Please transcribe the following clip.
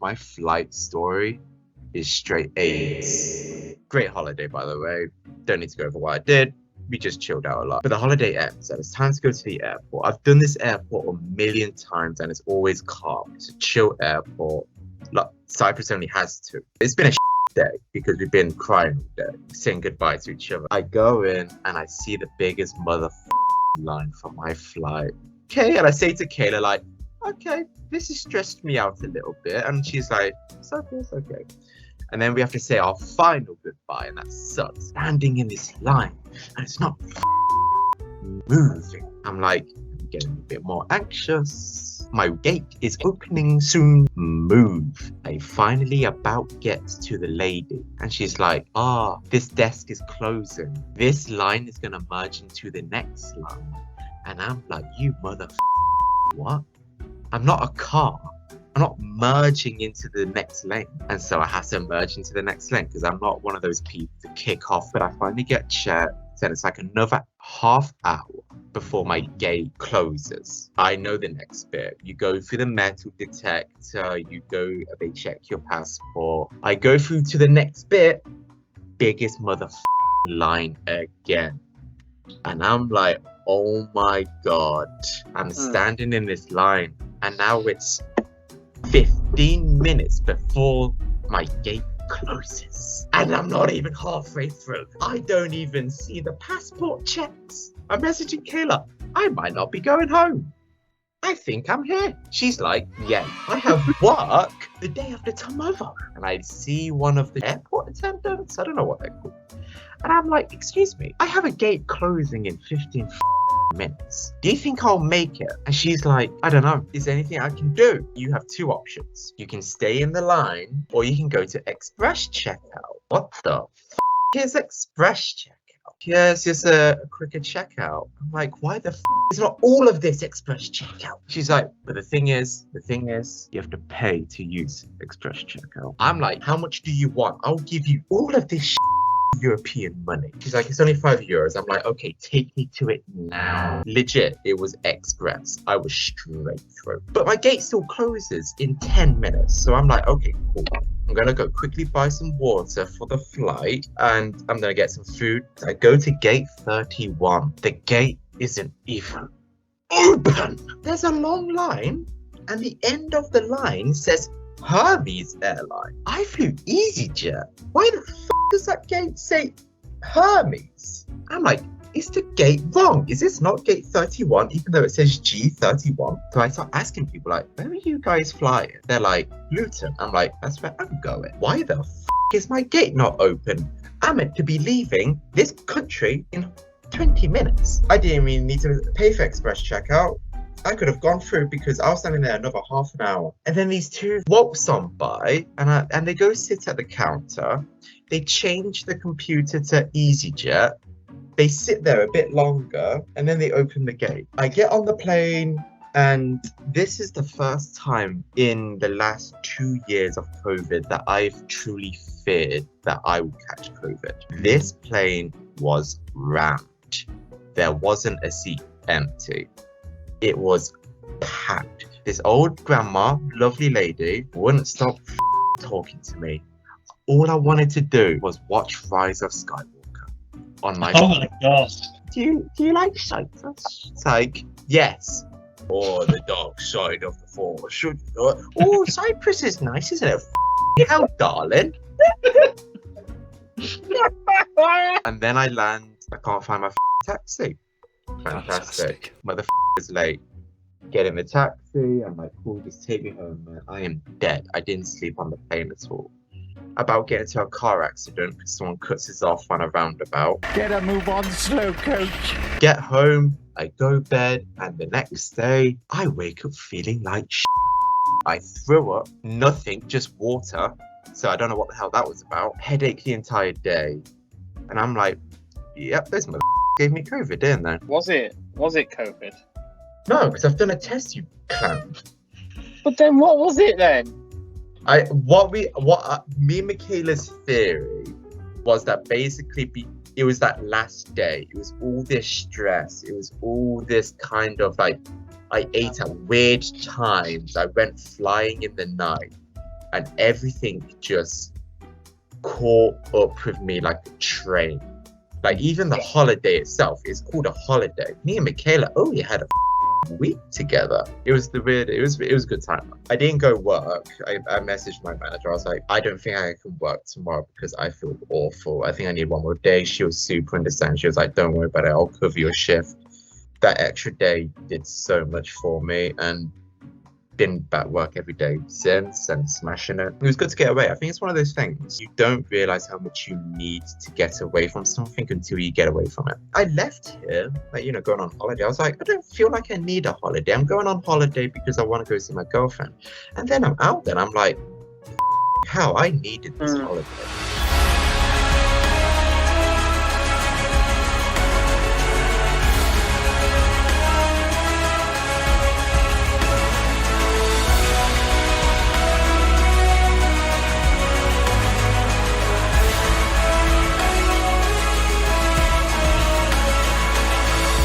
my flight story is straight A's. Great holiday, by the way. Don't need to go over what I did. We just chilled out a lot. But the holiday ends and it's time to go to the airport. I've done this airport a million times and it's always calm. It's a chill airport. Like, Cyprus only has two. It's been a day because we've been crying all day, saying goodbye to each other. I go in and I see the biggest line for my flight. Okay, and I say to Kayla, like, okay, this has stressed me out a little bit. And she's like, it's okay. And then we have to say our final goodbye, and that sucks. Standing in this line, and it's not moving. I'm like, I'm getting a bit more anxious. My gate is opening soon. Move. I finally about get to the lady, and she's like, this desk is closing. This line is gonna merge into the next line. And I'm like, you what? I'm not a car. I'm not merging into the next lane. And so I have to merge into the next lane because I'm not one of those people to kick off. But I finally get checked. Then it's like another half hour before my gate closes. I know the next bit. You go through the metal detector. They check your passport. I go through to the next bit. Biggest line again. And I'm like, oh my God. I'm standing in this line. And now it's 15 minutes before my gate closes. And I'm not even halfway through. I don't even see the passport checks. I'm messaging Kayla. I might not be going home. I think I'm here. She's like, yeah, I have work the day after tomorrow. And I see one of the airport attendants. I don't know what they're called. And I'm like, excuse me, I have a gate closing in 15 minutes. Do you think I'll make it? And she's like, I don't know. Is there anything I can do? You have two options. You can stay in the line or you can go to express checkout. What the is express checkout? Yes, just a quicker checkout. I'm like, why the is not all of this express checkout? She's like, but the thing is, you have to pay to use express checkout. I'm like, how much do you want? I'll give you all of this European money. She's like, it's only €5. I'm like, okay, take me to it now. Legit, it was express. I was straight through. But my gate still closes in 10 minutes. So I'm like, okay, cool. I'm gonna go quickly buy some water for the flight and I'm gonna get some food. I go to gate 31. The gate isn't even open. There's a long line and the end of the line says Hermes Airline. I flew EasyJet. Why the does that gate say Hermes? I'm like, is the gate wrong? Is this not gate 31 even though it says G31? So I start asking people like, where are you guys flying? They're like, Luton. I'm like, that's where I'm going. Why the is my gate not open? I'm meant to be leaving this country in 20 minutes. I didn't even need to pay for express checkout. I could have gone through because I was standing there another half an hour. And then these two walks on by and they go sit at the counter. They change the computer to EasyJet. They sit there a bit longer and then they open the gate. I get on the plane and this is the first time in the last 2 years of COVID that I've truly feared that I would catch COVID. This plane was rammed. There wasn't a seat empty. It was packed. This old grandma, lovely lady, wouldn't stop talking to me. All I wanted to do was watch Rise of Skywalker on my phone. My gosh. Do you like Cyprus? It's like, yes. Or the dark side of the Force. Should oh, Cyprus is nice, isn't it? Hell, darling. And then I land. I can't find my taxi. Fantastic. Mother is late. Get in the taxi. I'm like, cool, just take me home, man. I am dead. I didn't sleep on the plane at all. About getting into a car accident because someone cuts us off on a roundabout. Get a move on, slow coach. Get home. I go bed, and the next day I wake up feeling like I threw up. Nothing, just water. So I don't know what the hell that was about. Headache the entire day, and I'm like, yep, this mother gave me COVID, didn't they? Was it COVID? No, because I've done a test, you clown. But then what was it then? Me and Michaela's theory was that basically it was that last day. It was all this stress. It was all this kind of like, I ate at weird times. I went flying in the night. and everything just caught up with me like a train. Like even the holiday itself is called a holiday. Me and Michaela only had a week together. It was a good time. I didn't go work. I messaged my manager. I was like, I don't think I can work tomorrow because I feel awful. I think I need one more day. She was super understanding. She was like, don't worry about it, I'll cover your shift. That extra day did so much for me, and been back work every day since and smashing it. It was good to get away. I think it's one of those things you don't realize how much you need to get away from something until you get away from it. I left here, like, you know, going on holiday. I was like, I don't feel like I need a holiday. I'm going on holiday because I want to go see my girlfriend. And then I'm out there and I'm like, how I needed this holiday.